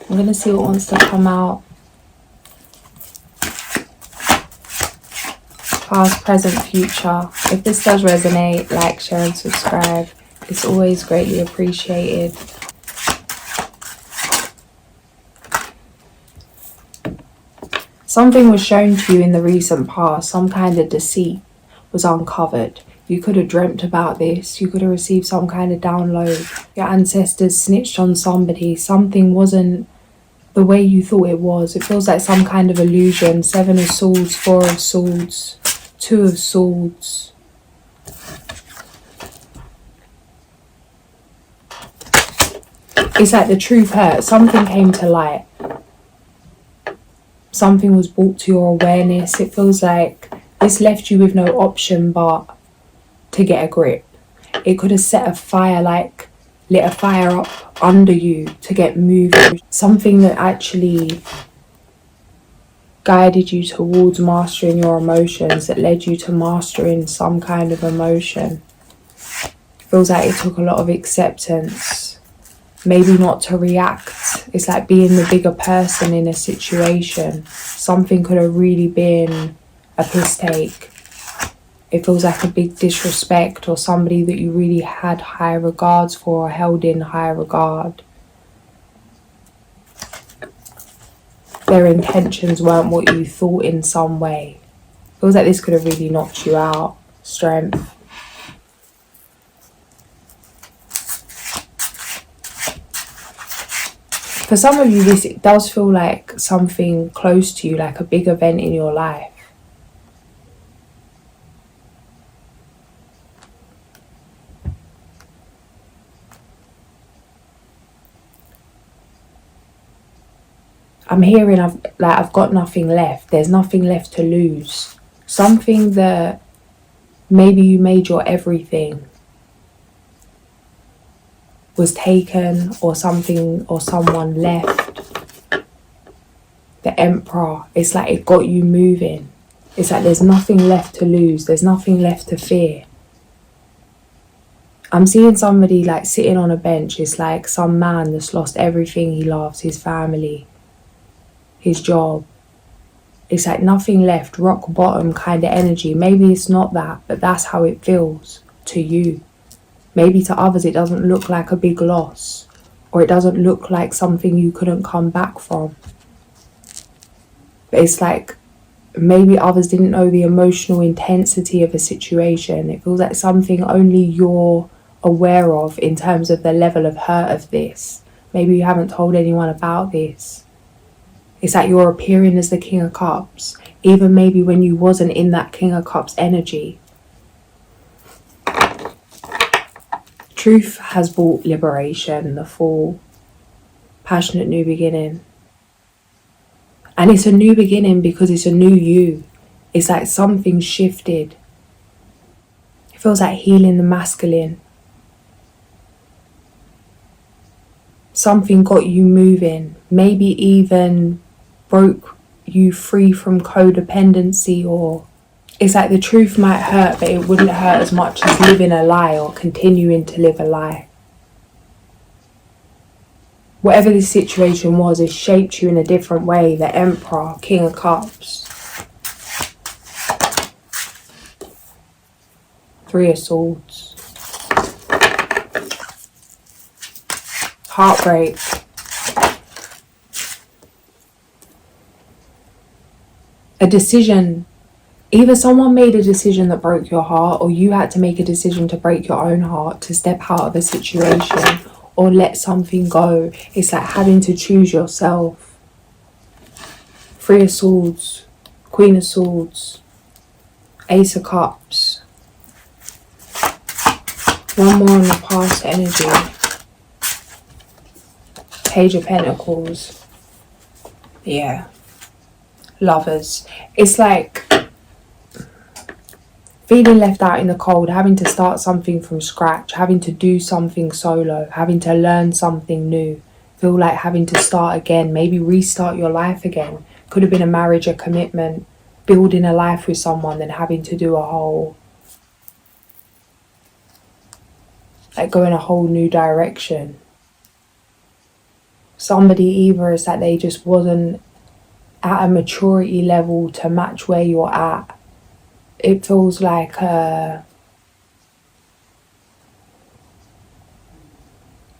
I'm going to see what wants to come out. Past, present, future. If this does resonate, like, share and subscribe. It's always greatly appreciated. Something was shown to you in the recent past. Some kind of deceit was uncovered. You could have dreamt about this. You could have received some kind of download. Your ancestors snitched on somebody. Something wasn't the way you thought it was. It feels like some kind of illusion. 7 of Swords, 4 of Swords, 2 of Swords. It's like the truth hurt. Something came to light. Something was brought to your awareness. It feels like this left you with no option but to get a grip. It could have set a fire, like lit a fire up under you to get moving. Something that actually guided you towards mastering your emotions, that led you to mastering some kind of emotion. It feels like it took a lot of acceptance. Maybe not to react. It's like being the bigger person in a situation. Something could have really been a piss take. It feels like a big disrespect, or somebody that you really had high regards for or held in high regard. Their intentions weren't what you thought in some way. It feels like this could have really knocked you out. Strength. For some of you, it does feel like something close to you, like a big event in your life. I'm hearing I've got nothing left. There's nothing left to lose. Something that maybe you made your everything was taken, or something or someone left. The Emperor, it's like it got you moving. It's like there's nothing left to lose. There's nothing left to fear. I'm seeing somebody like sitting on a bench. It's like some man that's lost everything he loves, his family, his job. It's like nothing left, rock bottom kind of energy. Maybe it's not that, but that's how it feels to you. Maybe to others it doesn't look like a big loss, or it doesn't look like something you couldn't come back from. But it's like maybe others didn't know the emotional intensity of a situation. It feels like something only you're aware of in terms of the level of hurt of this. Maybe you haven't told anyone about this. It's like you're appearing as the King of Cups, even maybe when you wasn't in that King of Cups energy. Truth has brought liberation, the Fool, passionate new beginning. And it's a new beginning because it's a new you. It's like something shifted. It feels like healing the masculine. Something got you moving, maybe even broke you free from codependency, or it's like the truth might hurt, but it wouldn't hurt as much as living a lie or continuing to live a lie. Whatever this situation was, it shaped you in a different way. The Emperor, King of Cups. 3 of Swords. Heartbreak. A decision. Either someone made a decision that broke your heart, or you had to make a decision to break your own heart, to step out of a situation or let something go. It's like having to choose yourself. 3 of Swords, Queen of Swords, Ace of Cups. One more on the past energy. Page of Pentacles. Yeah. Lovers. It's like feeling left out in the cold, having to start something from scratch, having to do something solo, having to learn something new. Feel like having to start again, maybe restart your life again. Could have been a marriage, a commitment, building a life with someone, then having to do a whole, like go in a whole new direction. somebody either is that they just wasn't at a maturity level to match where you're at. It feels like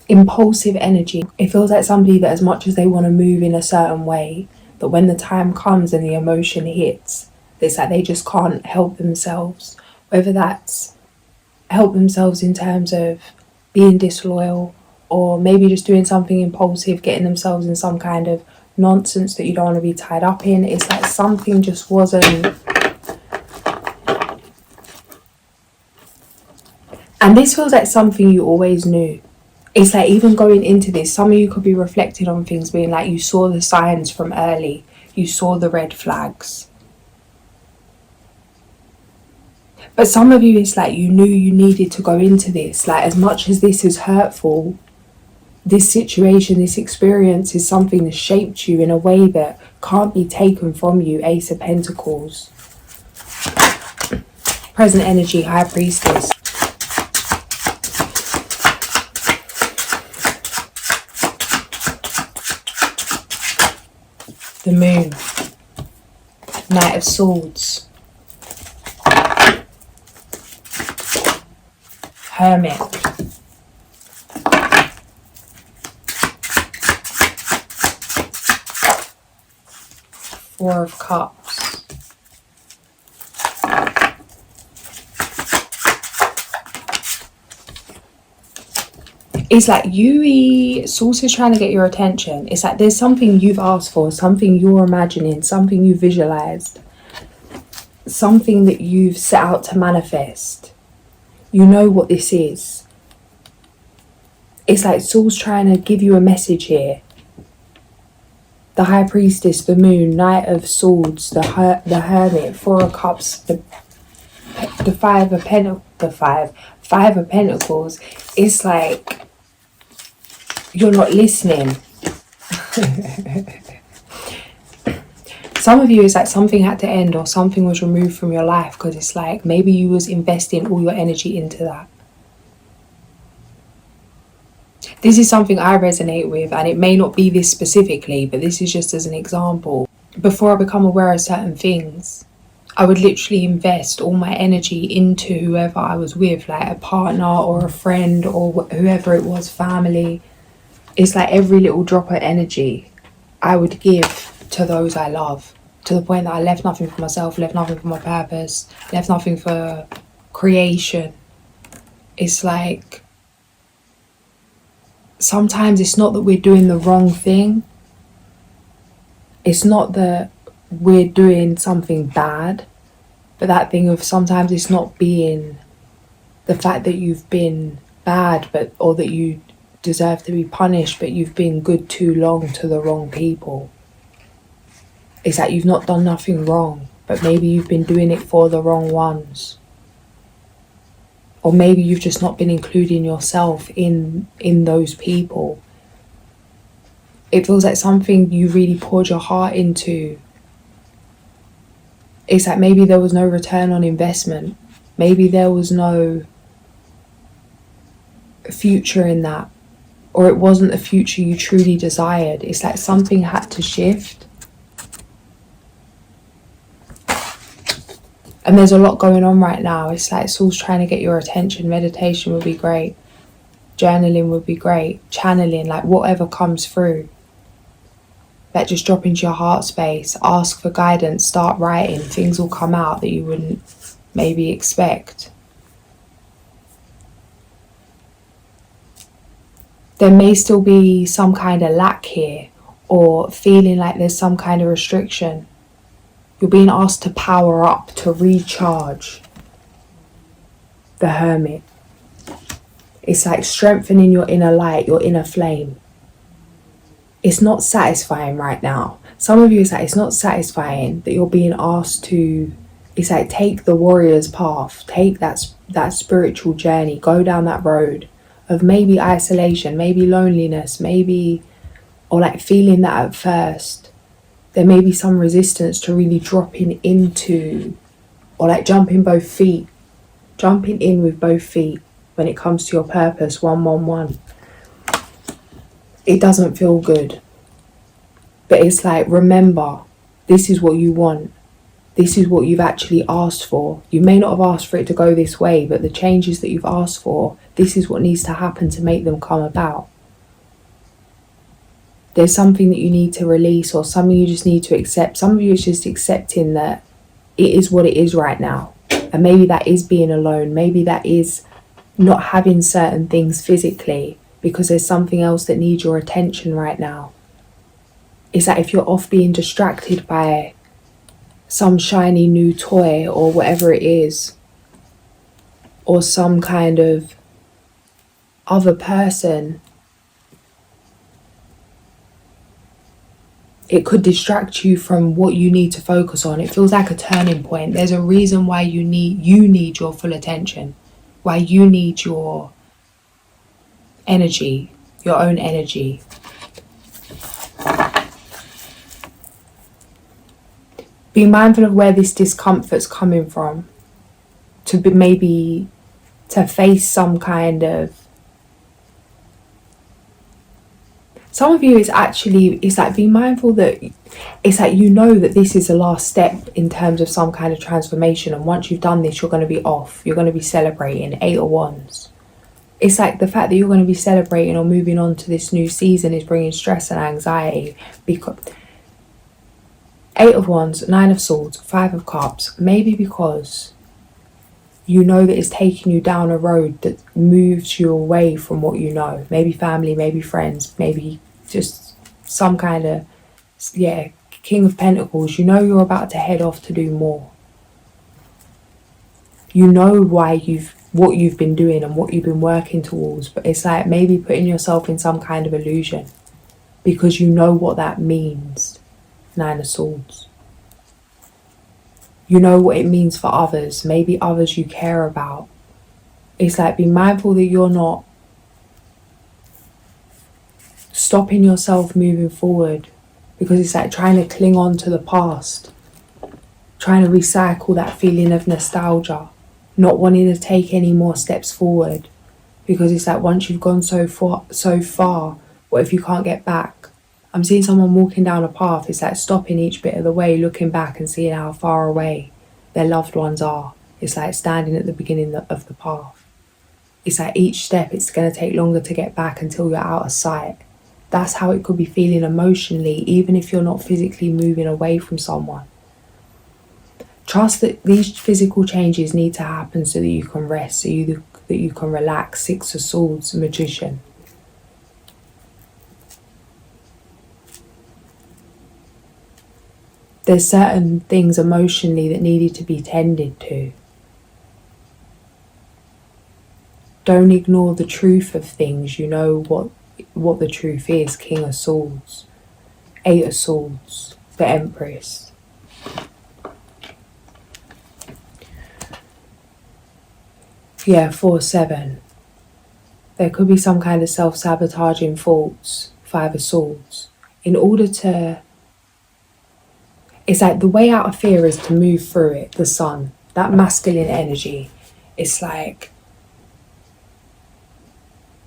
impulsive energy. It feels like somebody that as much as they want to move in a certain way, that when the time comes and the emotion hits, it's like they just can't help themselves. Whether that's help themselves in terms of being disloyal, or maybe just doing something impulsive, getting themselves in some kind of nonsense that you don't want to be tied up in. It's like something just wasn't. And this feels like something you always knew. It's like even going into this, some of you could be reflecting on things being like you saw the signs from early, you saw the red flags. But some of you, it's like you knew you needed to go into this. Like, as much as this is hurtful, this situation, this experience is something that shaped you in a way that can't be taken from you. Ace of Pentacles. Present energy, High Priestess. The Moon. Knight of Swords. Hermit. Four of Cups. It's like source is trying to get your attention. It's like there's something you've asked for, something you're imagining, something you visualized, something that you've set out to manifest. You know what this is. It's like source trying to give you a message here. The High Priestess, the Moon, Knight of Swords, the Hermit, Four of Cups, the Five of Pentacles. It's like you're not listening. Some of you, it's like something had to end or something was removed from your life because it's like maybe you was investing all your energy into that. This is something I resonate with, and it may not be this specifically, but this is just as an example. Before I become aware of certain things, I would literally invest all my energy into whoever I was with, like a partner or a friend or whoever it was, family. It's like every little drop of energy I would give to those I love, to the point that I left nothing for myself, left nothing for my purpose, left nothing for creation. It's like sometimes it's not that we're doing the wrong thing. It's not that we're doing something bad, but that thing of sometimes it's not being the fact that you've been bad, or that you deserve to be punished, but you've been good too long to the wrong people. It's like you've not done nothing wrong, but maybe you've been doing it for the wrong ones. Or maybe you've just not been including yourself in those people. It feels like something you really poured your heart into. It's like maybe there was no return on investment. Maybe there was no future in that. Or it wasn't the future you truly desired. It's like something had to shift. And there's a lot going on right now. It's like it's all trying to get your attention. Meditation would be great. Journaling would be great. Channeling, like whatever comes through. Like just drop into your heart space. Ask for guidance. Start writing. Things will come out that you wouldn't maybe expect. There may still be some kind of lack here, or feeling like there's some kind of restriction. You're being asked to power up, to recharge. The Hermit. It's like strengthening your inner light, your inner flame. It's not satisfying right now. Some of you, it's like it's not satisfying that you're being asked to, it's like take the warrior's path, take that spiritual journey, go down that road of maybe isolation, maybe loneliness, maybe, or like feeling that at first. There may be some resistance to really dropping into, or like jumping in with both feet when it comes to your purpose, 111. it doesn't feel good. But it's like, remember, this is what you want. This is what you've actually asked for. You may not have asked for it to go this way, but the changes that you've asked for, this is what needs to happen to make them come about. There's something that you need to release, or something you just need to accept. Some of you it's just accepting that it is what it is right now. And maybe that is being alone. Maybe that is not having certain things physically because there's something else that needs your attention right now. It's that if you're off being distracted by some shiny new toy or whatever it is, or some kind of other person, it could distract you from what you need to focus on. It feels like a turning point. There's a reason why you need your full attention, why you need your energy, your own energy. Be mindful of where this discomfort's coming from, to be maybe to face some kind of, some of you is actually, it's like, be mindful that it's like, you know that this is the last step in terms of some kind of transformation, and once you've done this, you're going to be off, you're going to be celebrating. 8 of Wands. It's like the fact that you're going to be celebrating or moving on to this new season is bringing stress and anxiety, because 8 of Wands, 9 of Swords, 5 of Cups, maybe because you know that it's taking you down a road that moves you away from what you know. Maybe family, maybe friends, maybe just some kind of, King of Pentacles. You know you're about to head off to do more. You know what you've been doing and what you've been working towards, but it's like maybe putting yourself in some kind of illusion because you know what that means. 9 of Swords. You know what it means for others, maybe others you care about. It's like, be mindful that you're not stopping yourself moving forward, because it's like trying to cling on to the past, trying to recycle that feeling of nostalgia, not wanting to take any more steps forward, because it's like once you've gone so far, what if you can't get back? I'm seeing someone walking down a path. It's like stopping each bit of the way, looking back and seeing how far away their loved ones are. It's like standing at the beginning of the path. It's like each step, it's going to take longer to get back until you're out of sight. That's how it could be feeling emotionally, even if you're not physically moving away from someone. Trust that these physical changes need to happen so that you can rest, so that you can relax. 6 of Swords, Magician. There's certain things emotionally that needed to be tended to. Don't ignore the truth of things. You know what the truth is. King of Swords. 8 of Swords. The Empress. Yeah, 4-7. There could be some kind of self-sabotaging thoughts. 5 of Swords. In order to... It's like the way out of fear is to move through it. The sun. That masculine energy. It's like...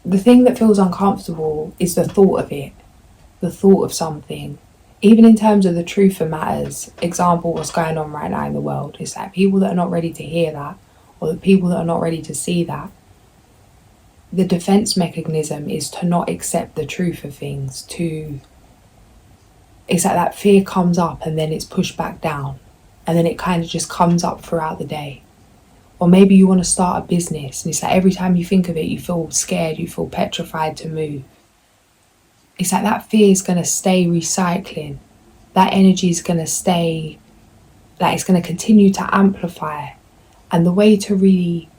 The thing that feels uncomfortable is the thought of it. The thought of something. Even in terms of the truth of matters. Example, what's going on right now in the world. It's like people that are not ready to hear that. Or the people that are not ready to see that. The defense mechanism is to not accept the truth of things. It's like that fear comes up and then it's pushed back down. And then it kind of just comes up throughout the day. Or maybe you want to start a business and it's like every time you think of it, you feel scared, you feel petrified to move. It's like that fear is going to stay recycling. That energy is going to stay, like it's going to continue to amplify. And the way to really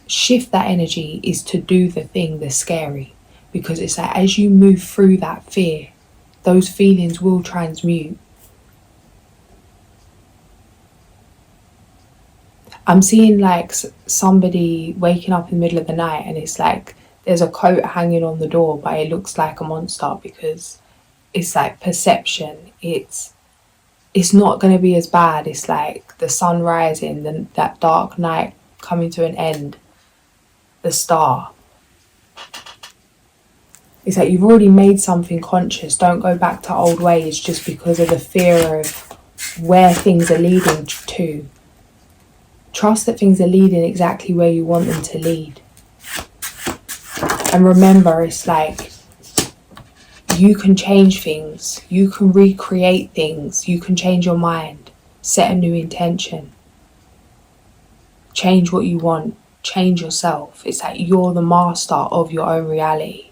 shift that energy is to do the thing that's scary. Because it's like as you move through that fear, those feelings will transmute. I'm seeing like somebody waking up in the middle of the night and it's like there's a coat hanging on the door, but it looks like a monster because it's like perception. It's not going to be as bad. It's like the sun rising, then that dark night coming to an end, the star. It's like you've already made something conscious. Don't go back to old ways just because of the fear of where things are leading to. Trust that things are leading exactly where you want them to lead. And remember, it's like you can change things. You can recreate things. You can change your mind. Set a new intention. Change what you want. Change yourself. It's like you're the master of your own reality.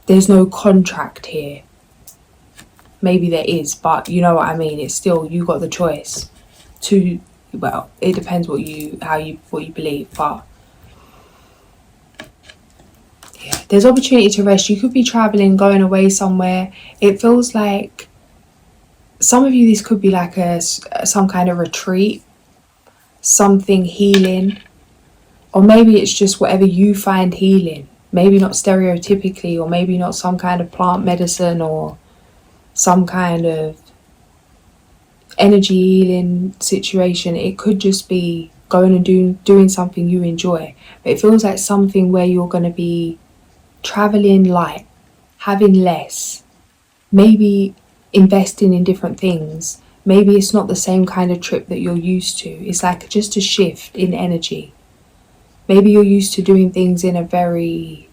There's no contract here. Maybe there is, but you know what I mean. It's still, you got the choice to, well, it depends what you believe, but yeah, there's opportunity to rest. You could be traveling, going away somewhere. It feels like some of you, this could be like some kind of retreat, something healing, or maybe it's just whatever you find healing. Maybe not stereotypically, or maybe not some kind of plant medicine or some kind of energy healing situation. It could just be going and doing something you enjoy. But it feels like something where you're going to be traveling light, having less, maybe investing in different things. Maybe it's not the same kind of trip that you're used to. It's like just a shift in energy. Maybe you're used to doing things in a very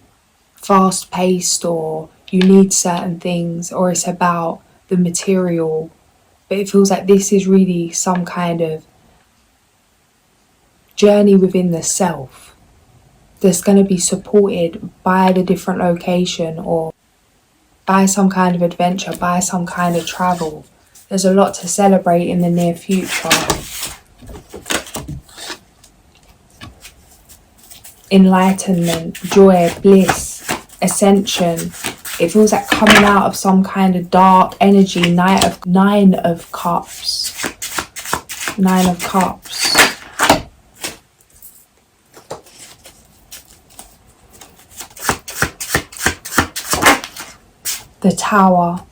fast-paced, or you need certain things, or it's about the material. But it feels like this is really some kind of journey within the self that's going to be supported by the different location, or by some kind of adventure, by some kind of travel. There's a lot to celebrate in the near future. Enlightenment, joy, bliss, ascension. It feels like coming out of some kind of dark energy. Nine of Cups. Nine of Cups. The Tower.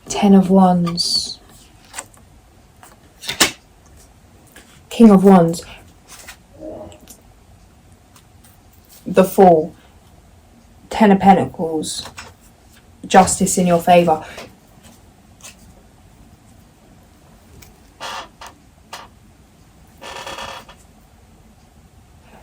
Ten of Wands. King of Wands. The Fool. Ten of Pentacles. Justice in your favour.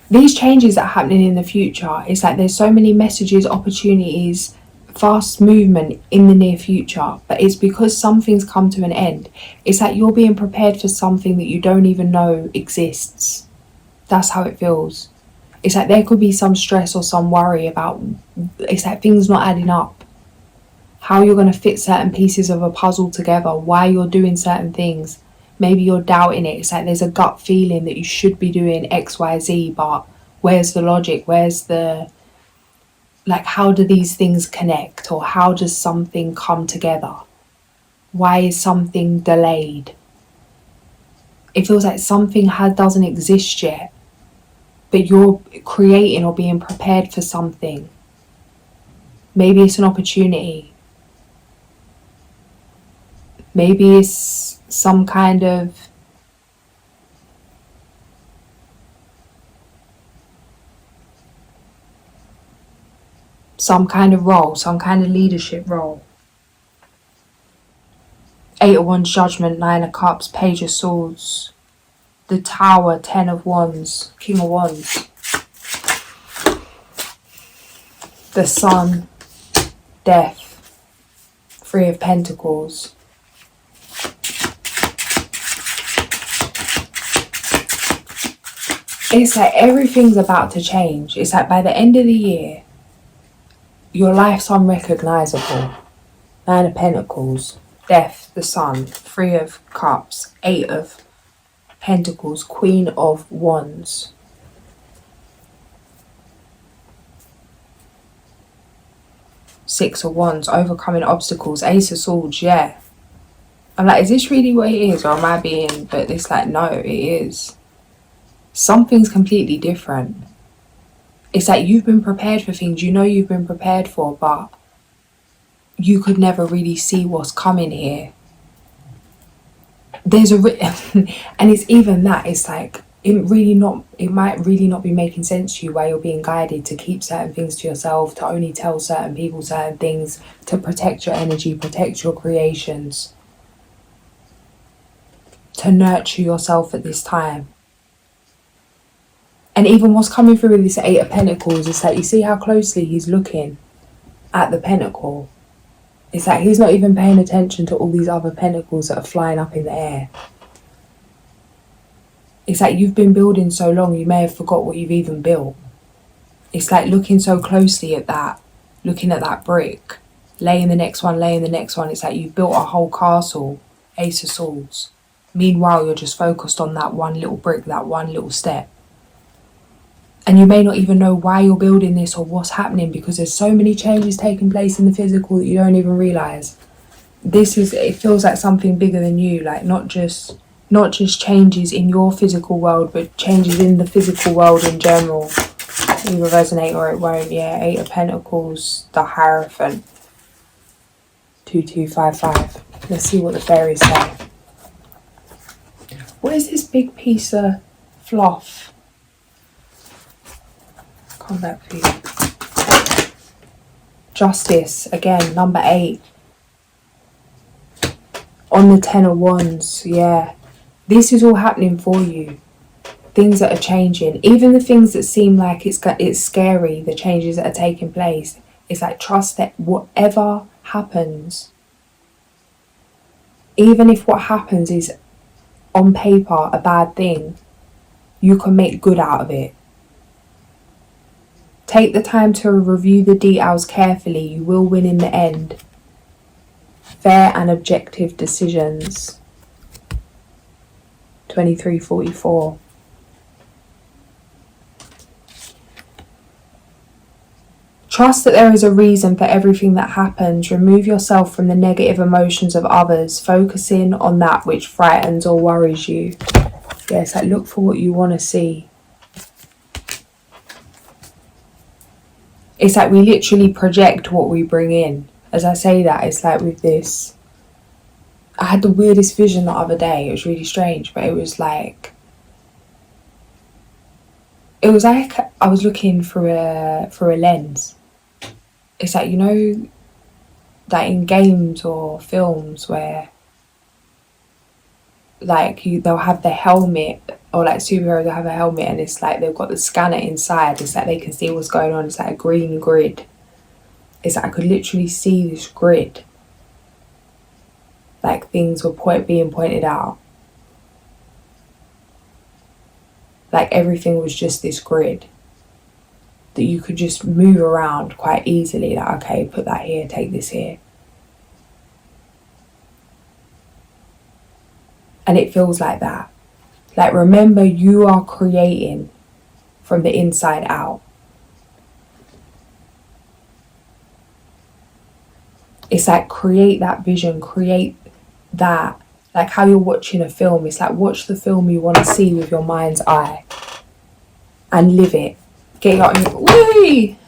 These changes that are happening in the future, it's like there's so many messages, opportunities, fast movement in the near future, but it's because something's come to an end. It's like you're being prepared for something that you don't even know exists. That's how it feels. It's like there could be some stress or some worry about, it's like things not adding up. How you're going to fit certain pieces of a puzzle together, why you're doing certain things. Maybe you're doubting it. It's like there's a gut feeling that you should be doing X, Y, Z, but where's the logic? Where's the, like, how do these things connect? Or how does something come together? Why is something delayed? It feels like something doesn't exist yet, but you're creating or being prepared for something. Maybe it's an opportunity. Maybe it's some kind of role, some kind of leadership role. Eight of Wands, Judgment, Nine of Cups, Page of Swords, the Tower, Ten of Wands, King of Wands, the Sun, Death, Three of Pentacles. It's like everything's about to change. It's like by the end of the year, your life's unrecognizable. Nine of Pentacles, Death, the Sun, Three of Cups, Eight of Pentacles, Queen of Wands. Six of Wands, overcoming obstacles, Ace of Swords, yeah. I'm like, is this really what it is? Or am I being, but it's like, no, it is. Something's completely different. It's like you've been prepared for things you know you've been prepared for, but you could never really see what's coming here. there's a and it's even that, it's like it might really not be making sense to you why you're being guided to keep certain things to yourself, to only tell certain people certain things, to protect your energy, protect your creations, to nurture yourself at this time. And even what's coming through with this Eight of Pentacles is that you see how closely he's looking at the pentacle. It's like he's not even paying attention to all these other pentacles that are flying up in the air. It's like you've been building so long, you may have forgot what you've even built. It's like looking so closely at that, looking at that brick, laying the next one, laying the next one. It's like you've built a whole castle, Ace of Swords. Meanwhile, you're just focused on that one little brick, that one little step. And you may not even know why you're building this or what's happening, because there's so many changes taking place in the physical that you don't even realise. It feels like something bigger than you, like not just changes in your physical world, but changes in the physical world in general. It will resonate or it won't. Yeah, Eight of Pentacles, the Hierophant. 2255. Let's see what the fairies say. What is this big piece of fluff? Come back for you. Justice, again, number 8. On the 10 of Wands, yeah. This is all happening for you. Things that are changing. Even the things that seem like it's scary, the changes that are taking place. It's like, trust that whatever happens, even if what happens is on paper a bad thing, you can make good out of it. Take the time to review the details carefully. You will win in the end. Fair and objective decisions. 2344. Trust that there is a reason for everything that happens. Remove yourself from the negative emotions of others, focusing on that which frightens or worries you. Yes, like look for what you want to see. It's like we literally project what we bring in. As I say that, it's like with this, I had the weirdest vision the other day. It was really strange, but it was like I was looking through a lens. It's like, you know, like in games or films where like they'll have the helmet, or like superheroes will have a helmet and it's like they've got the scanner inside. It's like they can see what's going on. It's like a green grid. It's like I could literally see this grid. Like things were being pointed out. Like everything was just this grid that you could just move around quite easily. Like, okay, put that here, take this here. And it feels like that. Like, remember, you are creating from the inside out. It's like create that vision, create that. Like how you're watching a film. It's like watch the film you want to see with your mind's eye. And live it. Get your own... Whee!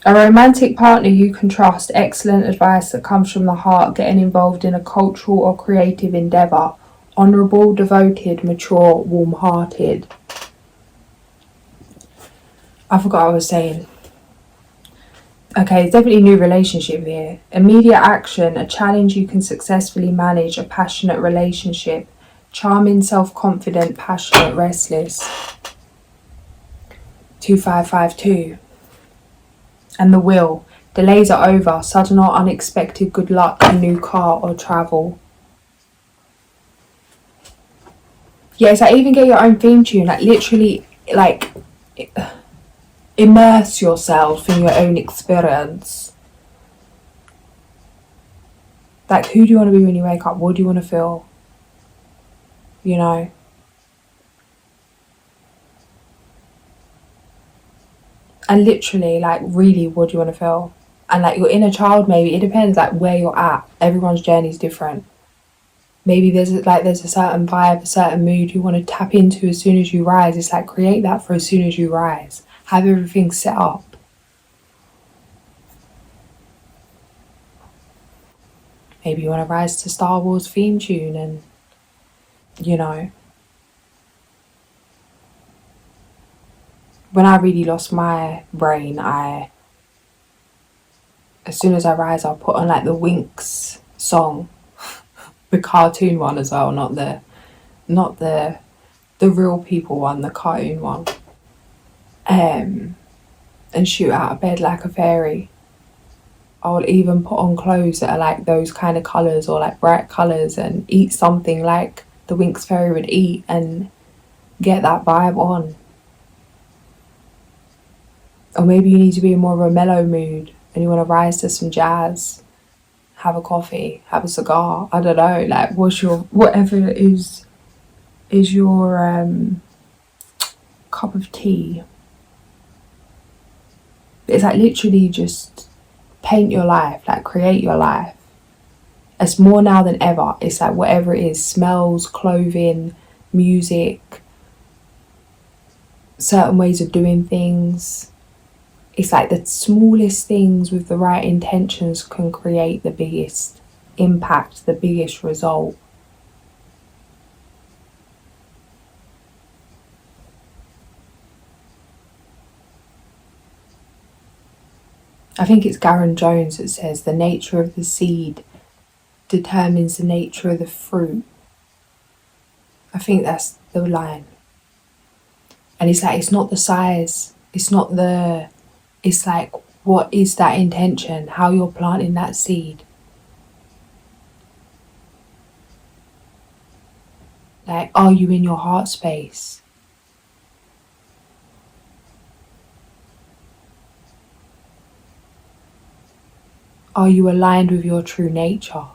A romantic partner you can trust. Excellent advice that comes from the heart. Getting involved in a cultural or creative endeavour. Honourable, devoted, mature, warm-hearted. I forgot what I was saying. Okay, it's definitely a new relationship here. Immediate action, a challenge you can successfully manage, a passionate relationship. Charming, self-confident, passionate, restless. 2552. And the will. Delays are over. Sudden or unexpected good luck, a new car or travel. Yeah, it's like even get your own theme tune. Like literally, like... immerse yourself in your own experience. Like, who do you want to be when you wake up? What do you want to feel? You know? And literally, like, really, what do you want to feel? And, like, your inner child, maybe. It depends, like, where you're at. Everyone's journey is different. Maybe there's a certain vibe, a certain mood you want to tap into as soon as you rise. It's like, create that for as soon as you rise. Have everything set up. Maybe you want to rise to Star Wars theme tune and, you know. When I really lost my brain, as soon as I rise, I'll put on like the Winx song, the cartoon one as well, not the real people one, the cartoon one. And shoot out of bed like a fairy. I'll even put on clothes that are like those kind of colours or like bright colours and eat something like the Winx fairy would eat and get that vibe on. Or maybe you need to be in more of a mellow mood and you want to rise to some jazz, have a coffee, have a cigar, I don't know, like whatever is your cup of tea. It's like literally just paint your life, like create your life. It's more now than ever. It's like whatever it is, smells, clothing, music, certain ways of doing things. It's like the smallest things with the right intentions can create the biggest impact, the biggest result. I think it's Garen Jones that says the nature of the seed determines the nature of the fruit. I think that's the line. And it's like, it's not the size, it's like, what is that intention? How you're planting that seed. Like, are you in your heart space? Are you aligned with your true nature?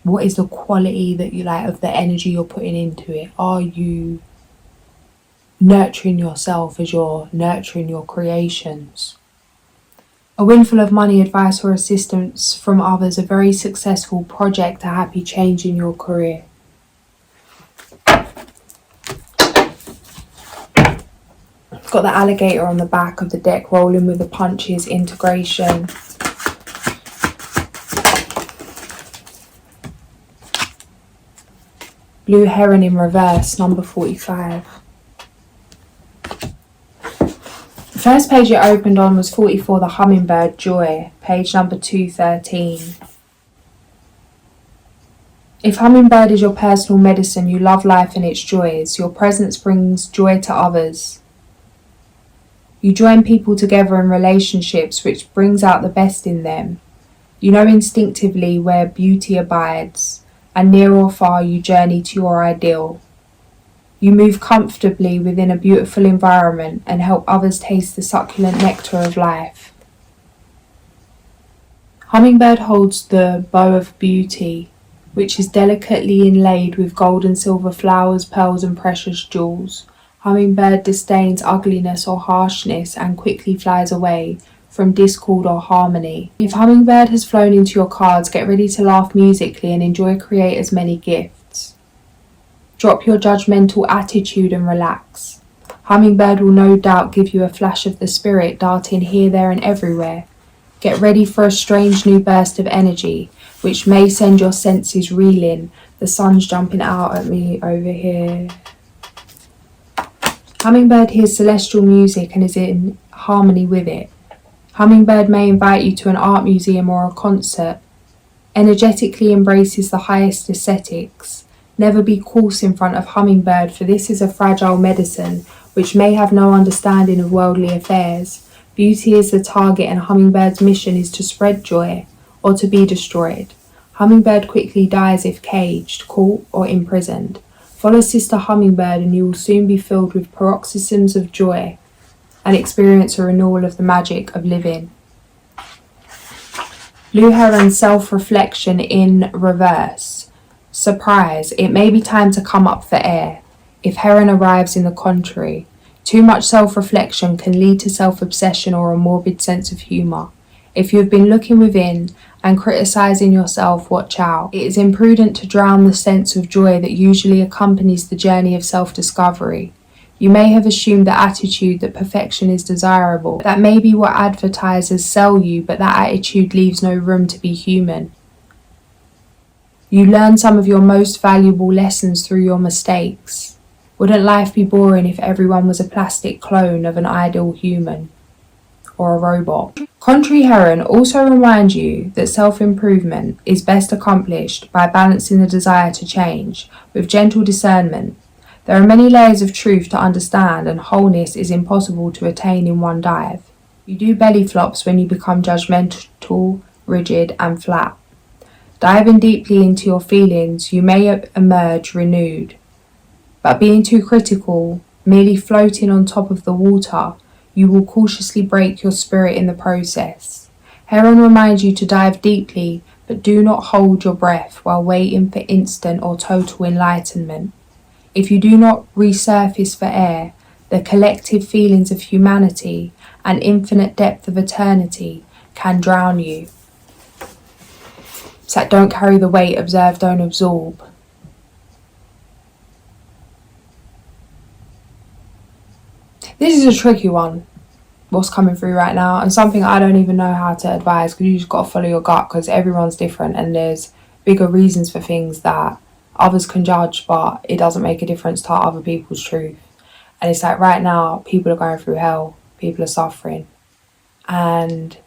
What is the quality that you like of the energy you're putting into it? Are you nurturing yourself as you're nurturing your creations? A windfall of money, advice or assistance from others, a very successful project, a happy change in your career. Got the alligator on the back of the deck, rolling with the punches, integration. Blue heron in reverse, number 45. The first page it opened on was 44, the hummingbird, joy, page number 213. If hummingbird is your personal medicine, you love life and its joys. Your presence brings joy to others. You join people together in relationships which brings out the best in them. You know instinctively where beauty abides, and near or far you journey to your ideal. You move comfortably within a beautiful environment and help others taste the succulent nectar of life. Hummingbird holds the bow of beauty, which is delicately inlaid with gold and silver flowers, pearls and precious jewels. Hummingbird disdains ugliness or harshness and quickly flies away from discord or harmony. If hummingbird has flown into your cards, get ready to laugh musically and enjoy creator's many gifts. Drop your judgmental attitude and relax. Hummingbird will no doubt give you a flash of the spirit, darting here, there and everywhere. Get ready for a strange new burst of energy, which may send your senses reeling. The sun's jumping out at me over here. Hummingbird hears celestial music and is in harmony with it. Hummingbird may invite you to an art museum or a concert. Energetically embraces the highest aesthetics. Never be coarse in front of hummingbird, for this is a fragile medicine which may have no understanding of worldly affairs. Beauty is the target and hummingbird's mission is to spread joy or to be destroyed. Hummingbird quickly dies if caged, caught or imprisoned. Follow Sister Hummingbird and you will soon be filled with paroxysms of joy and experience a renewal of the magic of living. Blue Heron self-reflection in reverse. Surprise, it may be time to come up for air. If Heron arrives in the contrary, too much self-reflection can lead to self-obsession or a morbid sense of humour. If you have been looking within and criticising yourself, watch out. It is imprudent to drown the sense of joy that usually accompanies the journey of self-discovery. You may have assumed the attitude that perfection is desirable. That may be what advertisers sell you, but that attitude leaves no room to be human. You learn some of your most valuable lessons through your mistakes. Wouldn't life be boring if everyone was a plastic clone of an ideal human or a robot? Contrary Heron also reminds you that self-improvement is best accomplished by balancing the desire to change with gentle discernment. There are many layers of truth to understand, and wholeness is impossible to attain in one dive. You do belly flops when you become judgmental, rigid, and flat. Diving deeply into your feelings, you may emerge renewed. But being too critical, merely floating on top of the water, you will cautiously break your spirit in the process. Heron reminds you to dive deeply, but do not hold your breath while waiting for instant or total enlightenment. If you do not resurface for air, the collective feelings of humanity and infinite depth of eternity can drown you. It's like, don't carry the weight, observe, don't absorb. This is a tricky one, what's coming through right now, and something I don't even know how to advise, because you just got to follow your gut, because everyone's different and there's bigger reasons for things that others can judge, but it doesn't make a difference to other people's truth. And it's like, right now people are going through hell, people are suffering, and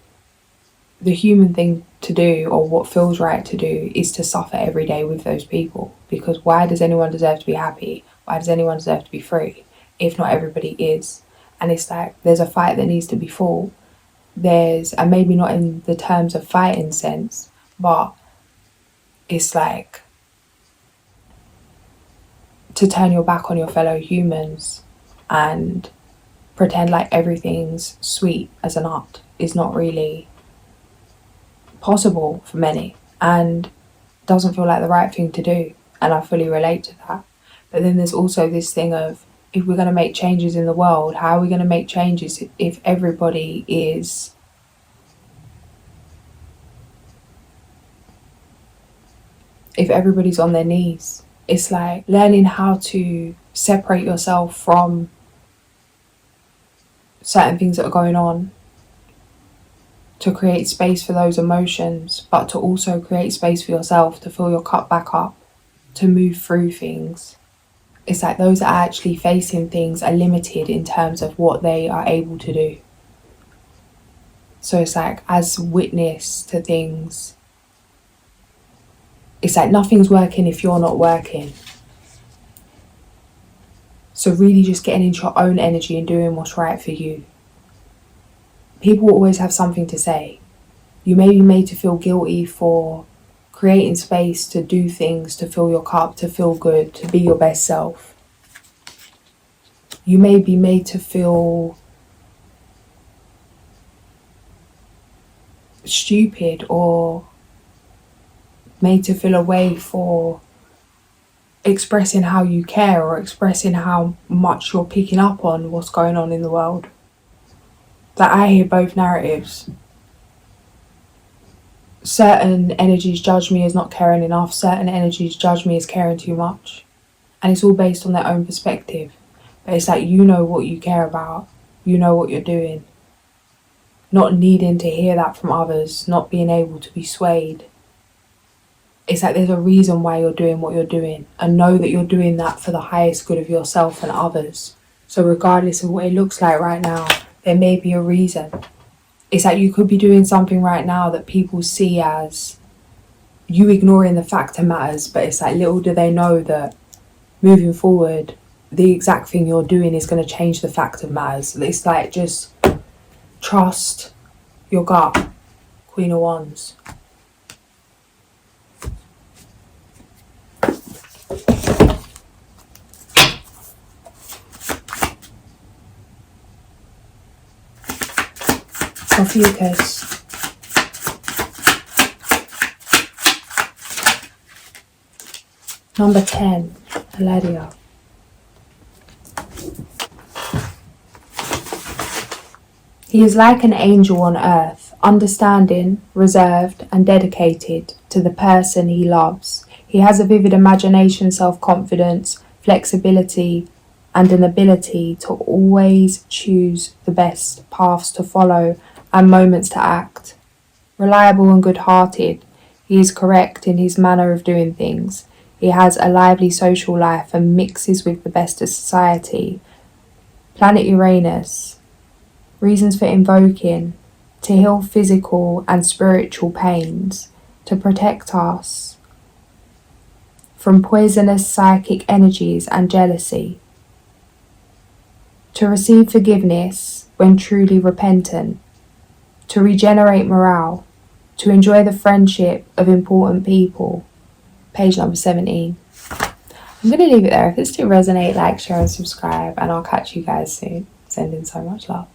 the human thing to do, or what feels right to do, is to suffer every day with those people. Because why does anyone deserve to be happy? Why does anyone deserve to be free if not everybody is? And it's like, there's a fight that needs to be fought. And maybe not in the terms of fighting sense, but it's like to turn your back on your fellow humans and pretend like everything's sweet as a nut is not really possible for many, and doesn't feel like the right thing to do. And I fully relate to that. But then there's also this thing of, if we're going to make changes in the world, how are we going to make changes if everybody is if everybody's on their knees? It's like learning how to separate yourself from certain things that are going on, to create space for those emotions, but to also create space for yourself to fill your cup back up, to move through things. It's like those that are actually facing things are limited in terms of what they are able to do. So it's like, as witness to things, it's like nothing's working if you're not working. So really just getting into your own energy and doing what's right for you. People will always have something to say. You may be made to feel guilty for creating space to do things, to fill your cup, to feel good, to be your best self. You may be made to feel stupid, or made to feel a way for expressing how you care, or expressing how much you're picking up on what's going on in the world. That I hear both narratives. Certain energies judge me as not caring enough, certain energies judge me as caring too much. And it's all based on their own perspective. But it's like, you know what you care about, you know what you're doing. Not needing to hear that from others, not being able to be swayed. It's like there's a reason why you're doing what you're doing, and know that you're doing that for the highest good of yourself and others. So regardless of what it looks like right now, there may be a reason. It's like you could be doing something right now that people see as you ignoring the fact of matters, but it's like, little do they know that moving forward, the exact thing you're doing is going to change the fact of matters. It's like, just trust your gut. Queen of Wands. Ophiuchus. Number 10, Eladia. He is like an angel on earth, understanding, reserved, and dedicated to the person he loves. He has a vivid imagination, self-confidence, flexibility, and an ability to always choose the best paths to follow and moments to act. Reliable and good-hearted, he is correct in his manner of doing things. He has a lively social life and mixes with the best of society. Planet Uranus, reasons for invoking: to heal physical and spiritual pains, to protect us from poisonous psychic energies and jealousy, to receive forgiveness when truly repentant, to regenerate morale, to enjoy the friendship of important people. Page number 17. I'm going to leave it there. If this did resonate, like, share and subscribe, and I'll catch you guys soon. Sending so much love.